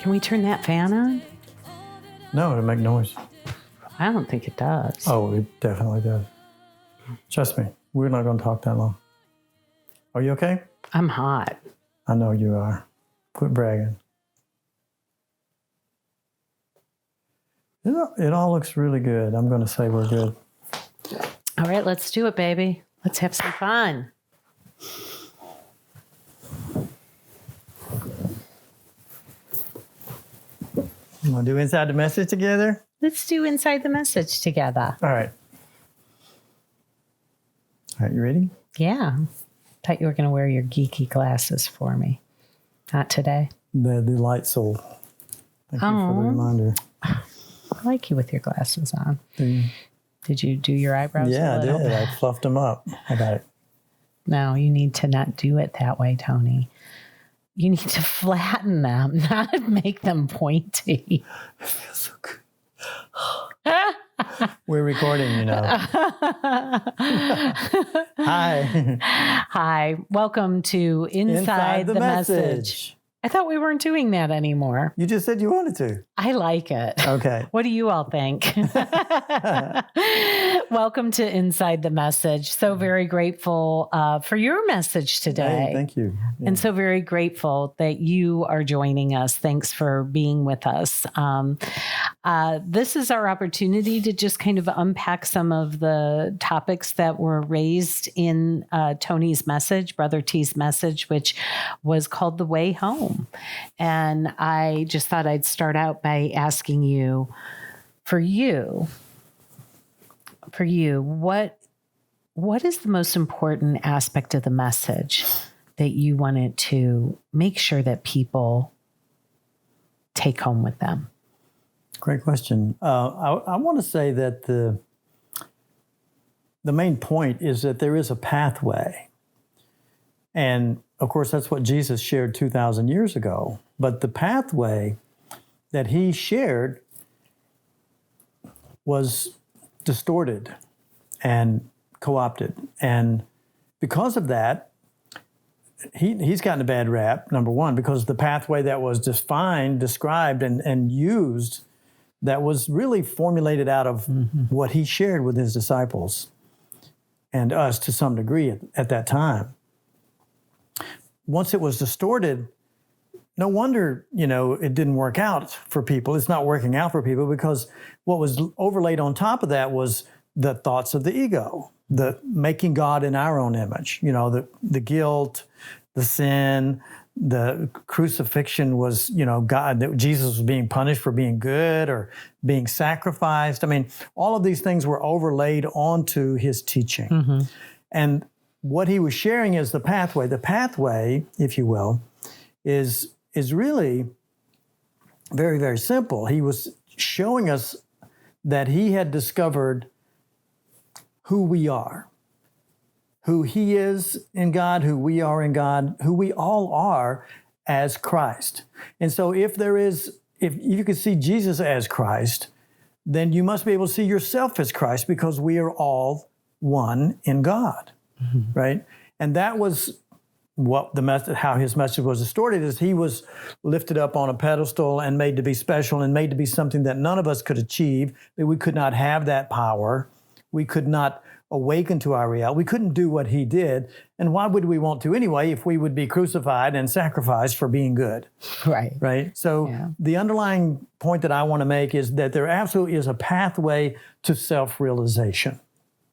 Can we turn that fan on? No, it'll make noise. I don't think it does. Oh, it definitely does. Trust me, we're not going to talk that long. Are you okay? I'm hot. I know you are. Quit bragging. It all looks really good. I'm going to say we're good. All right, let's do it, baby. Let's have some fun. You want to do Inside the Message together? Let's do Inside the Message together. All right. All right, you ready? Yeah. Thought you were going to wear your geeky glasses for me. Not today. The light soul. Thank you for the reminder. I like you with your glasses on. Do Did you do your eyebrows? Yeah, I did. I fluffed them up. I got it. No, you need to not do it that way, Tony. You need to flatten them, not make them pointy. It feels so good. We're recording, you know. Hi. Hi. Welcome to Inside the Message. I thought we weren't doing that anymore. You just said you wanted to. I like it. Okay. What do you all think? Welcome to Inside the Message. So very grateful for your message today. Hey, thank you. Yeah. And so very grateful that you are joining us. Thanks for being with us. This is our opportunity to just kind of unpack some of the topics that were raised in Tony's message, Brother T's message, which was called The Way Home. And I just thought I'd start out by asking you, for you, what is the most important aspect of the message that you wanted to make sure that people take home with them? Great question. I want to say that the main point is that there is a pathway. And of course, that's what Jesus shared 2,000 years ago. But the pathway that he shared was distorted and co-opted. And because of that, he's gotten a bad rap, number one, because the pathway that was defined, described, and used, that was really formulated out of what he shared with his disciples and us to some degree at that time. Once it was distorted, no wonder, it didn't work out for people. It's not working out for people because what was overlaid on top of that was the thoughts of the ego, the making God in our own image, the guilt, the sin, the crucifixion was, God, that Jesus was being punished for being good or being sacrificed. I mean, all of these things were overlaid onto his teaching. Mm-hmm. And what he was sharing is the pathway. The pathway, if you will, is really very, very simple. He was showing us that he had discovered who we are, who he is in God, who we are in God, who we all are as Christ. And so if you can see Jesus as Christ, then you must be able to see yourself as Christ because we are all one in God, right? And that was what how his message was distorted, is he was lifted up on a pedestal and made to be special and made to be something that none of us could achieve, that we could not have that power. We could not awaken to our reality. We couldn't do what he did. And why would we want to anyway if we would be crucified and sacrificed for being good? Right. Right? So the underlying point that I want to make is that there absolutely is a pathway to self-realization.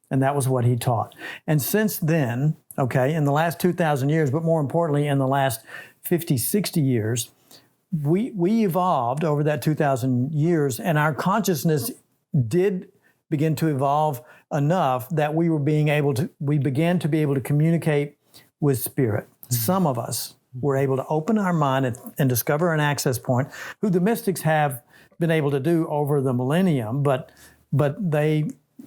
And that was what he taught. And since then, in the last 2,000 years, but more importantly, in the last 50, 60 years, we evolved over that 2,000 years, and our consciousness did begin to evolve enough that we began to be able to communicate with spirit. Mm-hmm. Some of us were able to open our mind and discover an access point, who the mystics have been able to do over the millennium, but they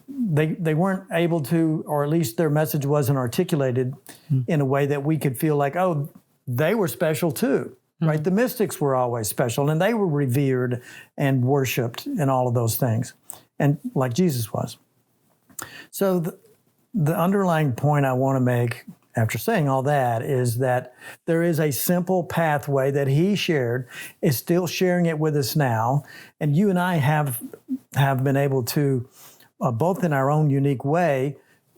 weren't able to, or at least their message wasn't articulated in a way that we could feel like, oh, they were special too, right? The mystics were always special, and they were revered and worshipped and all of those things, and like Jesus was. So the underlying point I want to make after saying all that, is that there is a simple pathway that he shared, is still sharing it with us now. And you and I have been able to, both in our own unique way,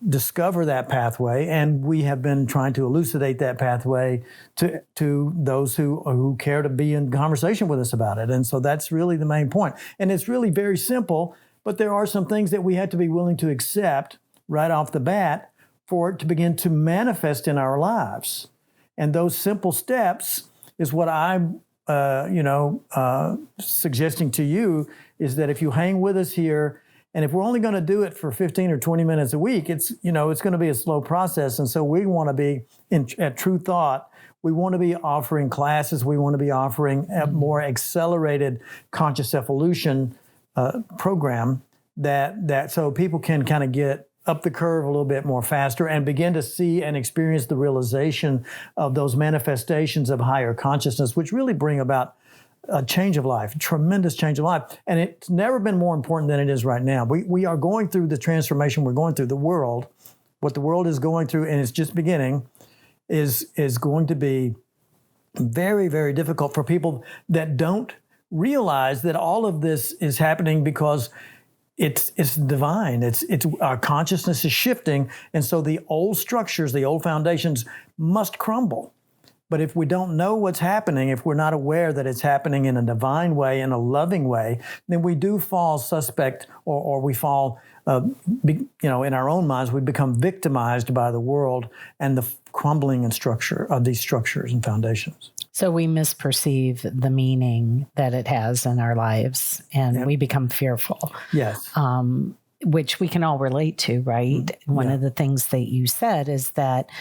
discover that pathway, and we have been trying to elucidate that pathway to those who care to be in conversation with us about it. And so that's really the main point. And it's really very simple, but there are some things that we have to be willing to accept right off the bat for it to begin to manifest in our lives. And those simple steps is what I'm suggesting to you, is that if you hang with us here, and if we're only going to do it for 15 or 20 minutes a week, it's going to be a slow process. And so we want to be at True Thought. We want to be offering classes. We want to be offering a more accelerated conscious evolution program that so people can kind of get up the curve a little bit more faster and begin to see and experience the realization of those manifestations of higher consciousness, which really bring about a change of life, a tremendous change of life. And it's never been more important than it is right now. We are going through the transformation we're going through. The world, what the world is going through, and it's just beginning, is going to be very, very difficult for people that don't realize that all of this is happening because it's divine. It's our consciousness is shifting, and so the old structures, the old foundations must crumble. But if we don't know what's happening, if we're not aware that it's happening in a divine way, in a loving way, then we do fall suspect, or we fall, in our own minds, we become victimized by the world and the crumbling and structure of these structures and foundations. So we misperceive the meaning that it has in our lives, and we become fearful. Yes. Which we can all relate to, right? One of the things that you said is that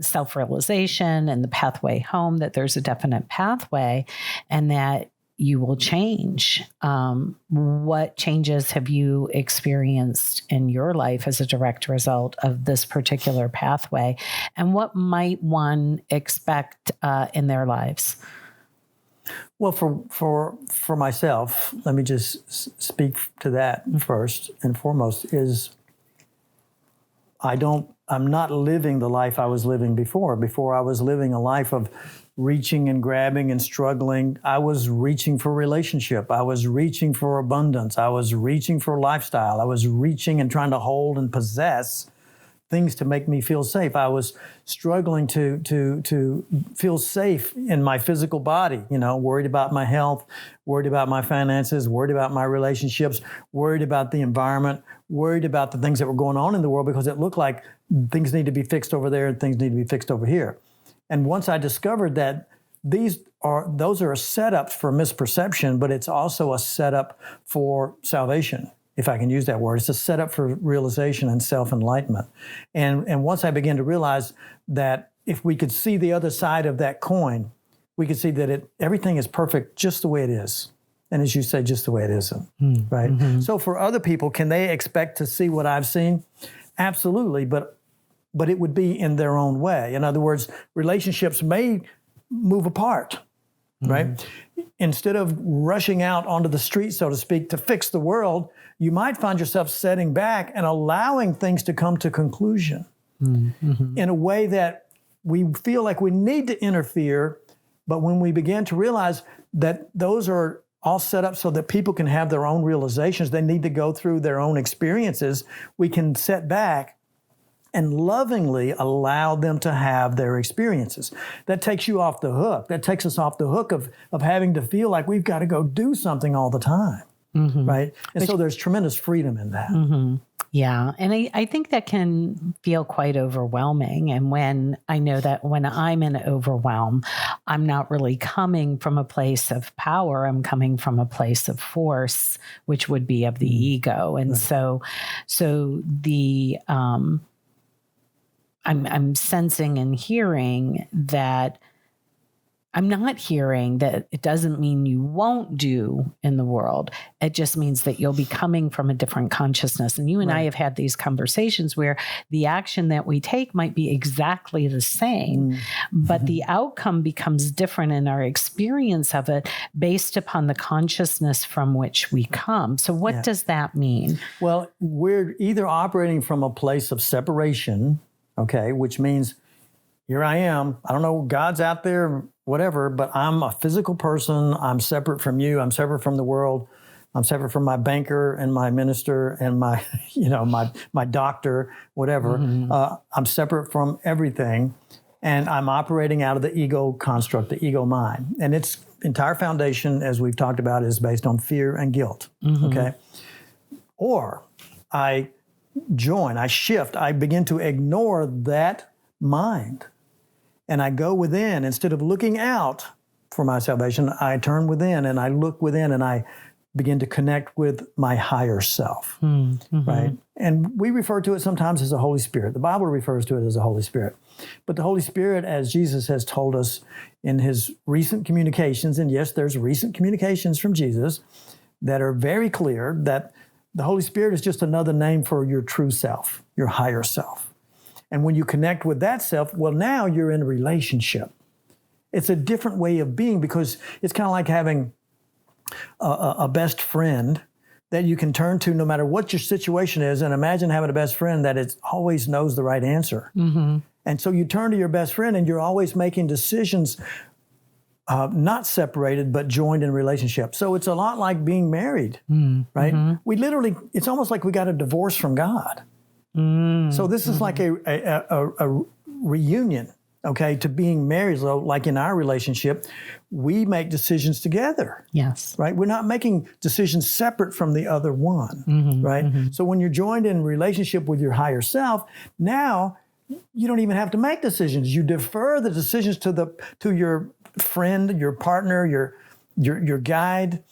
self-realization and the pathway home, that there's a definite pathway and that you will change. What changes have you experienced in your life as a direct result of this particular pathway? And what might one expect in their lives? Well, for myself, let me just speak to that first and foremost, is I'm not living the life I was living before. Before I was living a life of reaching and grabbing and struggling. I was reaching for relationship. I was reaching for abundance. I was reaching for lifestyle. I was reaching and trying to hold and possess things to make me feel safe. I was struggling to feel safe in my physical body, worried about my health, worried about my finances, worried about my relationships, worried about the environment, worried about the things that were going on in the world, because it looked like things need to be fixed over there and things need to be fixed over here. And once I discovered that those are a setup for misperception, but it's also a setup for salvation, if I can use that word. It's a setup for realization and self-enlightenment. And once I began to realize that if we could see the other side of that coin, we could see that everything is perfect just the way it is. And as you say, just the way it isn't, right? Mm-hmm. So for other people, can they expect to see what I've seen? Absolutely, but it would be in their own way. In other words, relationships may move apart, right? Instead of rushing out onto the street, so to speak, to fix the world, you might find yourself setting back and allowing things to come to conclusion in a way that we feel like we need to interfere. But when we begin to realize that those are all set up so that people can have their own realizations, they need to go through their own experiences, we can set back and lovingly allow them to have their experiences. That takes you off the hook. That takes us off the hook of having to feel like we've got to go do something all the time, right? And so there's tremendous freedom in that. Yeah, and I think that can feel quite overwhelming. And when I know that when I'm in overwhelm, I'm not really coming from a place of power. I'm coming from a place of force, which would be of the ego. And so the I'm sensing and hearing that I'm not hearing that it doesn't mean you won't do in the world. It just means that you'll be coming from a different consciousness. And you and I have had these conversations where the action that we take might be exactly the same, but the outcome becomes different in our experience of it based upon the consciousness from which we come. So what does that mean? Well, we're either operating from a place of separation okay, which means here I am. I don't know, God's out there, whatever, but I'm a physical person. I'm separate from you. I'm separate from the world. I'm separate from my banker and my minister and my, my doctor, whatever. I'm separate from everything. And I'm operating out of the ego construct, the ego mind. And its entire foundation, as we've talked about, is based on fear and guilt, okay? Or I join, I shift, I begin to ignore that mind. And I go within. Instead of looking out for my salvation, I turn within and I look within and I begin to connect with my higher self, right? And we refer to it sometimes as the Holy Spirit. The Bible refers to it as the Holy Spirit. But the Holy Spirit, as Jesus has told us in his recent communications, and yes, there's recent communications from Jesus that are very clear that the Holy Spirit is just another name for your true self, your higher self. And when you connect with that self, well, now you're in a relationship. It's a different way of being because it's kind of like having a best friend that you can turn to no matter what your situation is. And imagine having a best friend that it always knows the right answer. And so you turn to your best friend and you're always making decisions not separated, but joined in relationship. So it's a lot like being married, right? We literally, it's almost like we got a divorce from God. So this is like a reunion, okay, to being married. So like in our relationship, we make decisions together. Yes. Right? We're not making decisions separate from the other one, right? So when you're joined in relationship with your higher self, now you don't even have to make decisions. You defer the decisions to your friend, your partner, your guide.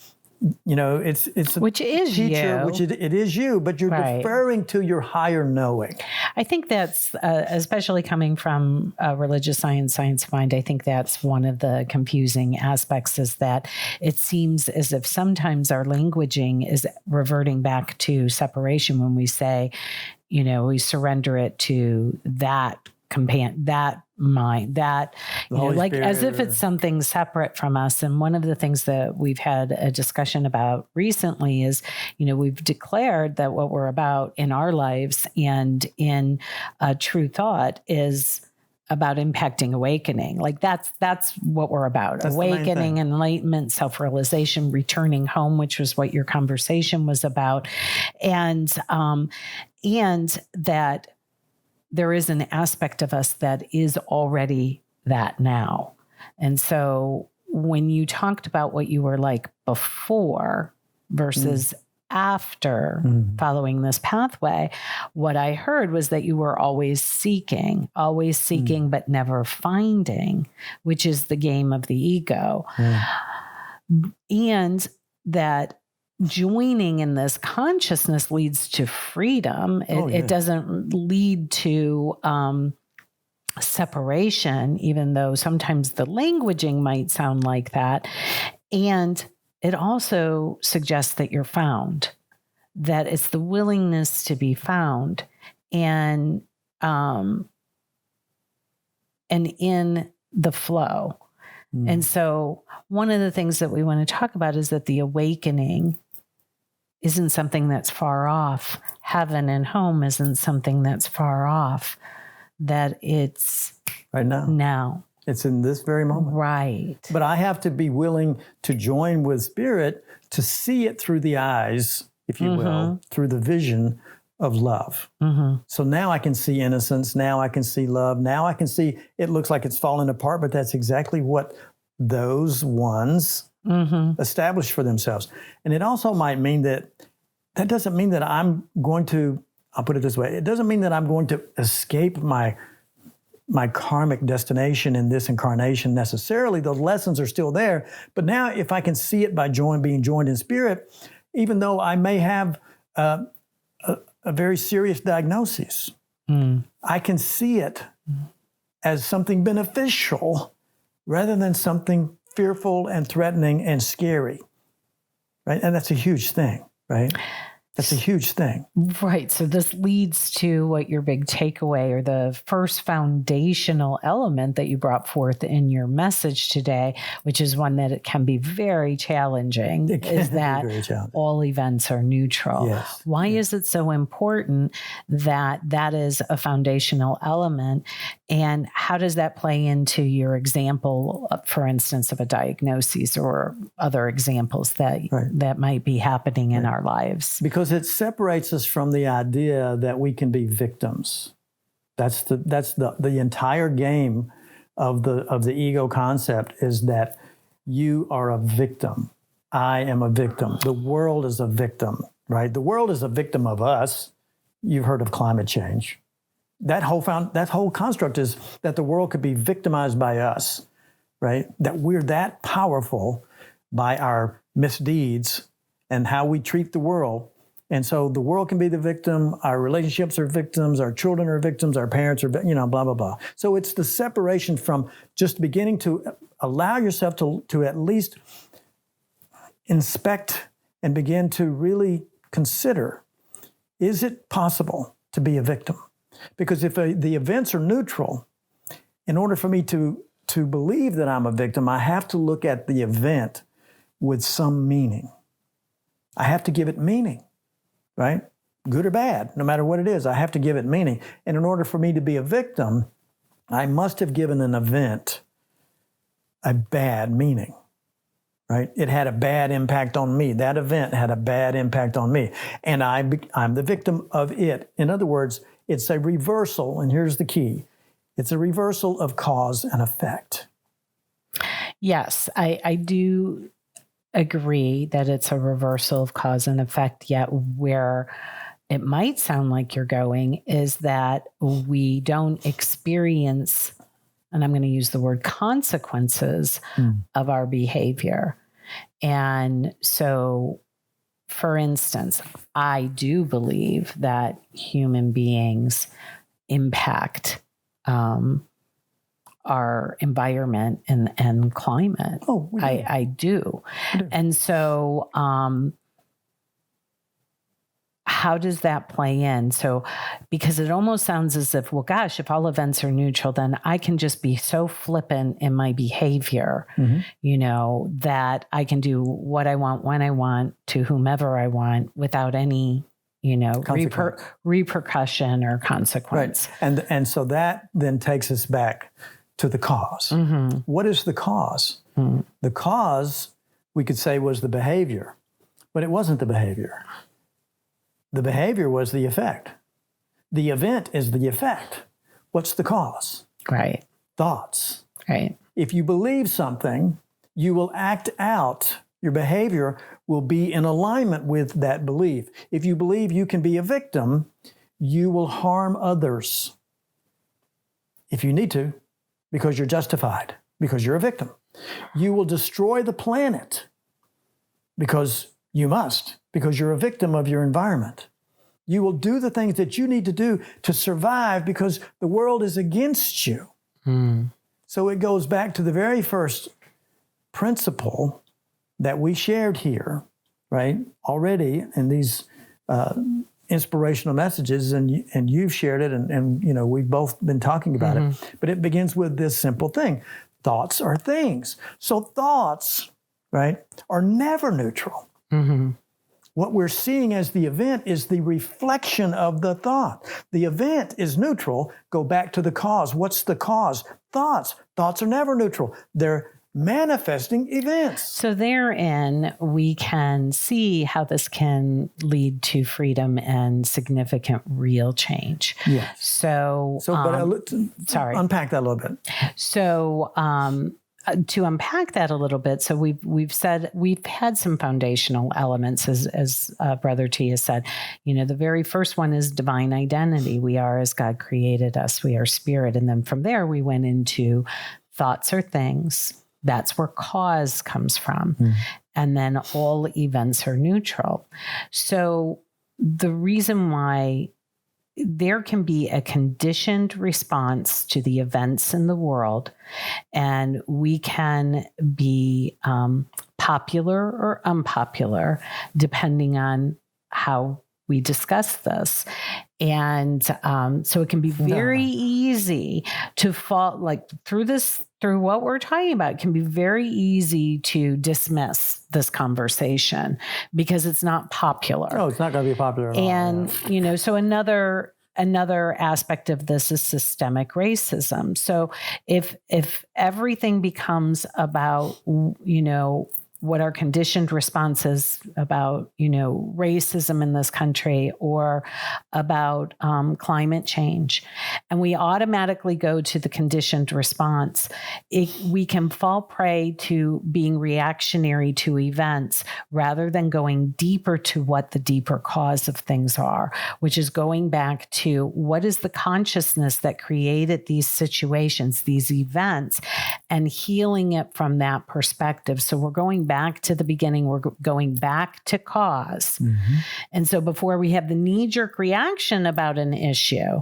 It's which is teacher, you. which it is you, but you're deferring to your higher knowing. I think that's, especially coming from a religious science mind, I think that's one of the confusing aspects is that it seems as if sometimes our languaging is reverting back to separation when we say, we surrender it to that that mind, that, like Spirit, as if it's something separate from us. And one of the things that we've had a discussion about recently is, we've declared that what we're about in our lives and in true thought is about impacting awakening. Like that's what we're about. That's awakening, enlightenment, self-realization, returning home, which was what your conversation was about. And that there is an aspect of us that is already that now. And so when you talked about what you were like before versus after following this pathway, what I heard was that you were always seeking, but never finding, which is the game of the ego. And that joining in this consciousness leads to freedom. It doesn't lead to separation, even though sometimes the languaging might sound like that. And it also suggests that you're found, that it's the willingness to be found and in the flow. And so one of the things that we want to talk about is that the awakening isn't something that's far off. Heaven and home isn't something that's far off, that it's right now. It's in this very moment. Right. But I have to be willing to join with Spirit to see it through the eyes, if you will, through the vision of love. So now I can see innocence. Now I can see love. Now I can see it looks like it's falling apart, but that's exactly what those ones establish for themselves. And it also might mean that doesn't mean that I'm going to, I'll put it this way, it doesn't mean that I'm going to escape my karmic destination in this incarnation necessarily. The lessons are still there. But now if I can see it by being joined in Spirit, even though I may have a very serious diagnosis, I can see it as something beneficial rather than something fearful and threatening and scary, right? And that's a huge thing, right? That's a huge thing. Right. So this leads to what your big takeaway or the first foundational element that you brought forth in your message today, which is one that it can be very challenging, is that all events are neutral. Yes. Why is it so important that that is a foundational element? And how does that play into your example, for instance, of a diagnosis or other examples that that might be happening in our lives? Because it separates us from the idea that we can be victims. That's the entire game of the ego concept, is that you are a victim. I am a victim. The world is a victim, right? The world is a victim of us. You've heard of climate change. That whole construct is that the world could be victimized by us, right? That we're that powerful by our misdeeds and how we treat the world. And so the world can be the victim, our relationships are victims, our children are victims, our parents are, blah, blah, blah. So it's the separation from just beginning to allow yourself to at least inspect and begin to really consider, is it possible to be a victim? Because if the events are neutral, in order for me to believe that I'm a victim, I have to look at the event with some meaning. I have to give it meaning. Right? Good or bad, no matter what it is, I have to give it meaning. And in order for me to be a victim, I must have given an event a bad meaning, right? It had a bad impact on me. That event had a bad impact on me. And I'm the victim of it. In other words, it's a reversal, and here's the key. It's a reversal of cause and effect. Yes, I do agree that it's a reversal of cause and effect, yet where it might sound like you're going is that we don't experience, and I'm going to use the word consequences of our behavior. And so, for instance, I do believe that human beings impact our environment and climate. Oh, I do. And so how does that play in? So, because it almost sounds as if, well, gosh, if all events are neutral, then I can just be so flippant in my behavior, that I can do what I want, when I want, to whomever I want without any repercussion or consequence. Right. And so that then takes us back to the cause. Mm-hmm. What is the cause? Mm-hmm. The cause, we could say, was the behavior, but it wasn't the behavior. The behavior was the effect. The event is the effect. What's the cause? Right. Thoughts. Right. If you believe something, you will act out. Your behavior will be in alignment with that belief. If you believe you can be a victim, you will harm others if you need to, because you're justified, because you're a victim. You will destroy the planet because you must, because you're a victim of your environment. You will do the things that you need to do to survive because the world is against you. So it goes back to the very first principle that we shared here, right, already in these inspirational messages, and you've shared it, and we've both been talking about it. But it begins with this simple thing: thoughts are things. So thoughts, right, are never neutral. What we're seeing as the event is the reflection of the thought. The event is neutral. Go back to the cause. What's the cause? Thoughts. Thoughts are never neutral. They're manifesting events. So therein, we can see how this can lead to freedom and significant real change. Yes. Sorry. Unpack that a little bit. So, to unpack that a little bit, so we've had some foundational elements, as Brother T has said. The very first one is divine identity. We are as God created us. We are spirit, and then from there we went into thoughts are things. That's where cause comes from, and then all events are neutral. So the reason why there can be a conditioned response to the events in the world, and we can be popular or unpopular depending on how we discuss this. And so it can be very easy to fall, like through what we're talking about, it can be very easy to dismiss this conversation because it's not popular. Oh, it's not going to be popular at all. And, so another aspect of this is systemic racism. So if everything becomes about, what our conditioned responses about, racism in this country or about climate change, and we automatically go to the conditioned response, we can fall prey to being reactionary to events rather than going deeper to what the deeper cause of things are, which is going back to what is the consciousness that created these situations, these events, and healing it from that perspective. So we're going back to the beginning. We're going back to cause. Mm-hmm. And so before we have the knee-jerk reaction about an issue,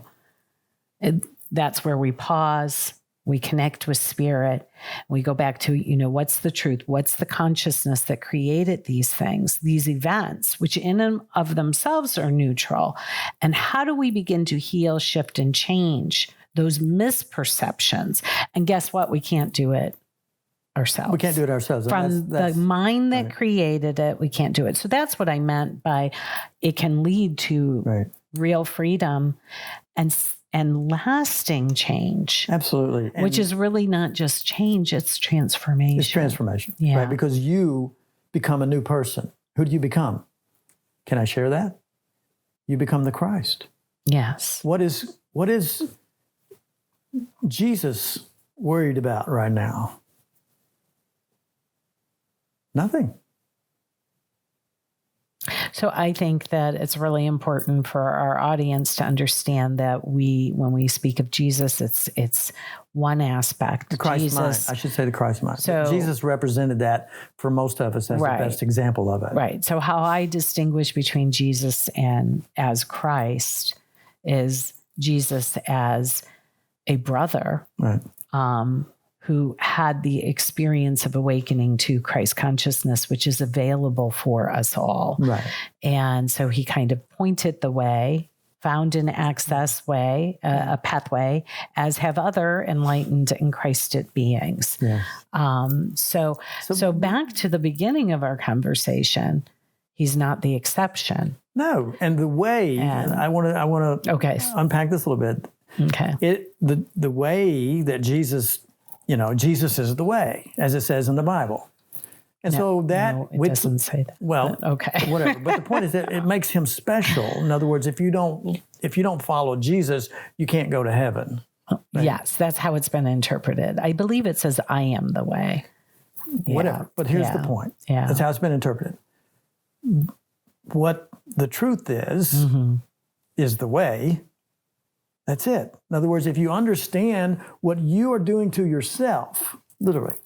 that's where we pause, we connect with spirit, we go back to, what's the truth? What's the consciousness that created these things, these events, which in and of themselves are neutral? And how do we begin to heal, shift, and change those misperceptions? And guess what? We can't do it ourselves. We can't do it ourselves. From the mind that created it, we can't do it. So that's what I meant by it can lead to real freedom and lasting change. Absolutely. Which is really not just change, it's transformation. It's transformation, yeah. Right? Because you become a new person. Who do you become? Can I share that? You become the Christ. Yes. What is Jesus worried about right now? Nothing. So I think that it's really important for our audience to understand that when we speak of Jesus, it's one aspect. The Christ mind. I should say the Christ mind. So Jesus represented that for most of us as the best example of it. Right. So how I distinguish between Jesus and as Christ is Jesus as a brother. Right. Who had the experience of awakening to Christ consciousness, which is available for us all. Right. And so he kind of pointed the way, found an access way, a pathway, as have other enlightened and Christed beings. Yeah. So back to the beginning of our conversation, he's not the exception. No. And the way, I want to unpack this a little bit. Okay. The way that Jesus is the way, as it says in the Bible. And it doesn't say that. Well, okay. Whatever. But the point is that it makes him special. In other words, if you don't follow Jesus, you can't go to heaven. Right? Yes, that's how it's been interpreted. I believe it says, I am the way. Whatever. But here's the point. Yeah. That's how it's been interpreted. What the truth is the way. That's it. In other words, if you understand what you are doing to yourself, literally,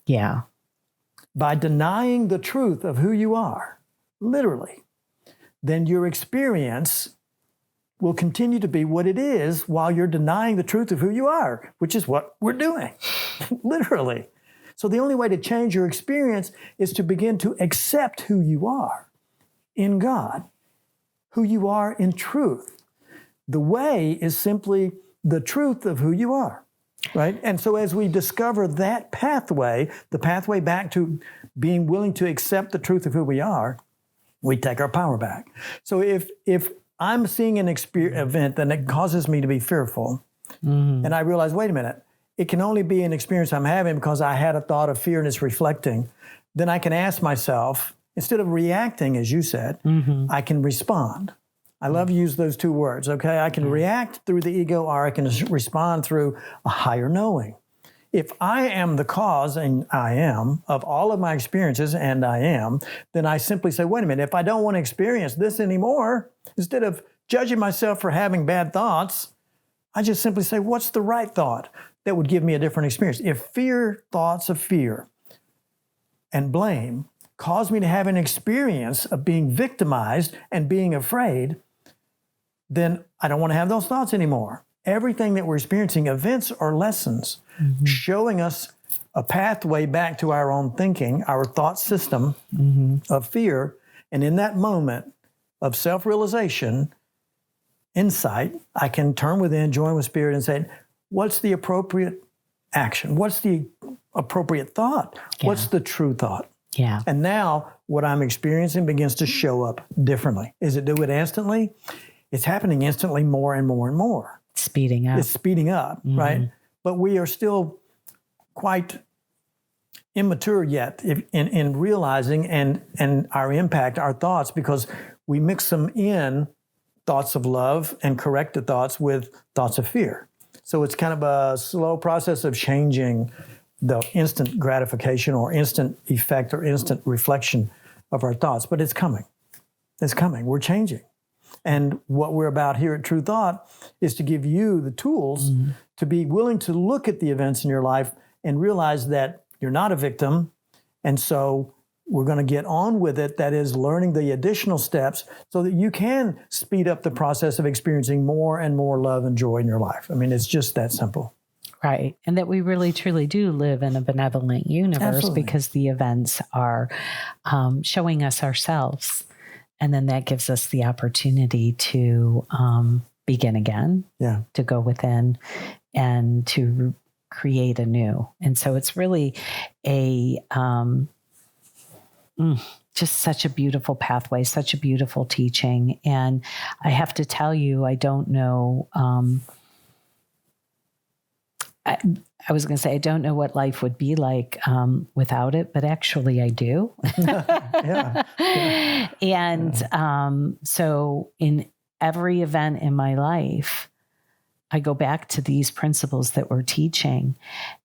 by denying the truth of who you are, literally, then your experience will continue to be what it is while you're denying the truth of who you are, which is what we're doing, literally. So the only way to change your experience is to begin to accept who you are in God, who you are in truth. The way is simply the truth of who you are, right? And so as we discover that pathway, the pathway back to being willing to accept the truth of who we are, we take our power back. So if I'm seeing an event and it causes me to be fearful, and I realize, wait a minute, it can only be an experience I'm having because I had a thought of fear and it's reflecting, then I can ask myself, instead of reacting, as you said, I can respond. I love to use those two words, okay? I can react through the ego or I can respond through a higher knowing. If I am the cause, and I am, of all of my experiences, and I am, then I simply say, wait a minute, if I don't want to experience this anymore, instead of judging myself for having bad thoughts, I just simply say, what's the right thought that would give me a different experience? If thoughts of fear and blame cause me to have an experience of being victimized and being afraid, then I don't want to have those thoughts anymore. Everything that we're experiencing, events or lessons, showing us a pathway back to our own thinking, our thought system of fear. And in that moment, of self-realization, insight, I can turn within, join with spirit, and say, what's the appropriate action? What's the appropriate thought? Yeah. What's the true thought? Yeah. And now what I'm experiencing begins to show up differently. Is it do it instantly? It's happening instantly more and more and more. Speeding up. It's speeding up, right? But we are still quite immature yet in realizing and our impact, our thoughts, because we mix them in, thoughts of love and corrected thoughts with thoughts of fear. So it's kind of a slow process of changing the instant gratification or instant effect or instant reflection of our thoughts. But it's coming. It's coming. We're changing. And what we're about here at True Thought is to give you the tools to be willing to look at the events in your life and realize that you're not a victim. And so we're going to get on with it. That is learning the additional steps so that you can speed up the process of experiencing more and more love and joy in your life. I mean, it's just that simple. Right. And that we really, truly do live in a benevolent universe. Absolutely. Because the events are showing us ourselves. And then that gives us the opportunity to begin again, to go within and to create anew. And so it's really just such a beautiful pathway, such a beautiful teaching. And I have to tell you, I don't know, I was going to say, I don't know what life would be like without it, but actually I do. And so in every event in my life, I go back to these principles that we're teaching.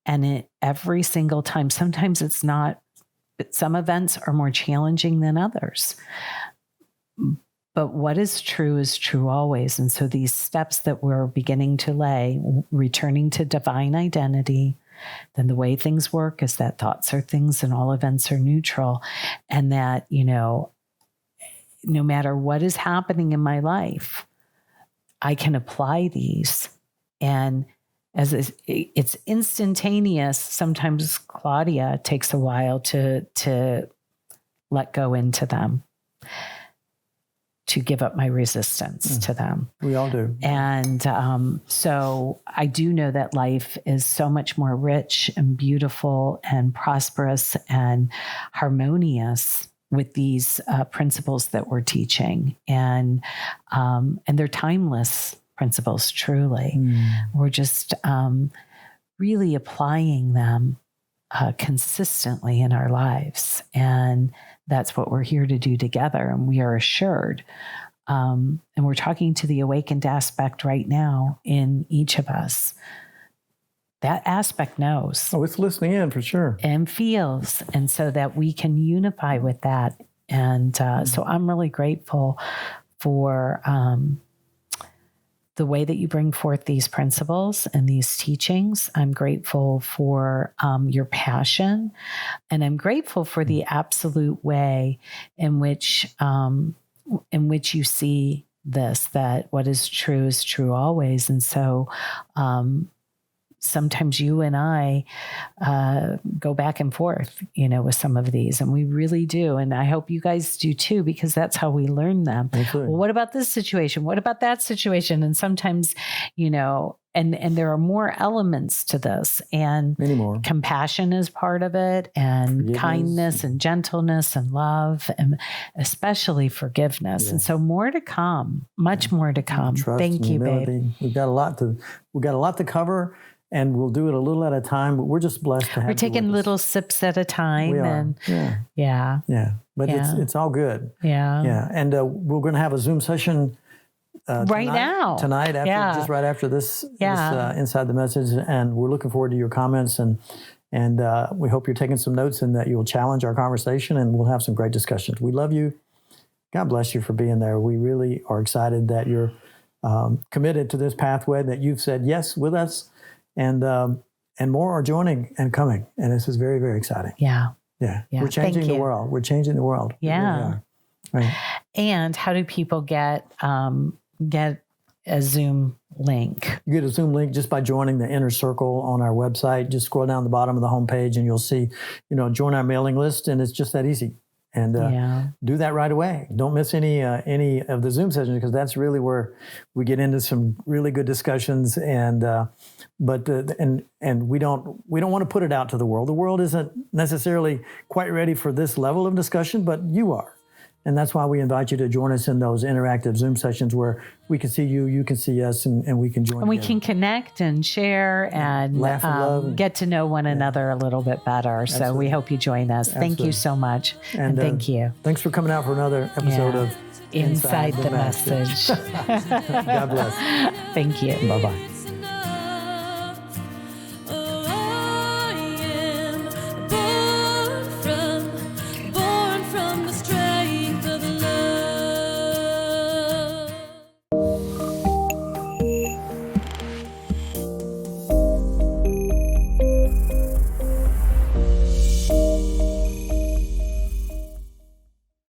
And every single time, sometimes it's not, but some events are more challenging than others. But what is true always. And so these steps that we're beginning to lay, returning to divine identity, then the way things work is that thoughts are things and all events are neutral. And that, no matter what is happening in my life, I can apply these. And as it's instantaneous, sometimes Claudia takes a while to let go into them, to give up my resistance to them. We all do. And so I do know that life is so much more rich and beautiful and prosperous and harmonious with these principles that we're teaching. And they're timeless principles, truly. We're just really applying them consistently in our lives. And that's what we're here to do together. And we are assured. And we're talking to the awakened aspect right now in each of us. That aspect knows. Oh, it's listening in for sure. And feels. And so that we can unify with that. And so I'm really grateful for the way that you bring forth these principles and these teachings. I'm grateful for your passion, and I'm grateful for the absolute way in which you see this, that what is true always. And so sometimes you and I go back and forth, with some of these, and we really do. And I hope you guys do too, because that's how we learn them. Absolutely. Well, what about this situation? What about that situation? And sometimes, and there are more elements to this, and many more. Compassion is part of it, and kindness and gentleness and love, and especially forgiveness. And so more to come, much more to come. Trust, Thank you, humility. babe. We've got a lot to cover. And we'll do it a little at a time, but we're just blessed to have. We're taking little sips at a time. We are. And yeah. But it's all good. Yeah. And we're going to have a Zoom session right now. Tonight, just right after this Inside the Message. And we're looking forward to your comments. And we hope you're taking some notes and that you'll challenge our conversation, and we'll have some great discussions. We love you. God bless you for being there. We really are excited that you're committed to this pathway, that you've said yes with us. And more are joining and coming. And this is very, very exciting. Yeah. We're changing the world. We're changing the world. Yeah. Really right. And how do people get a Zoom link? You get a Zoom link just by joining the inner circle on our website. Just scroll down the bottom of the homepage and you'll see, join our mailing list. And it's just that easy. And Yeah. do that right away. Don't miss any of the Zoom sessions, because that's really where we get into some really good discussions. And we don't want to put it out to the world. The world isn't necessarily quite ready for this level of discussion, but you are. And that's why we invite you to join us in those interactive Zoom sessions where we can see you, you can see us, and we can join. And we together. can connect and share and Laugh and love. get to know one another a little bit better. So Absolutely. we hope you join us. Thank you so much. And thank you. Thanks for coming out for another episode of Inside the Message. God bless. Thank you. Bye-bye.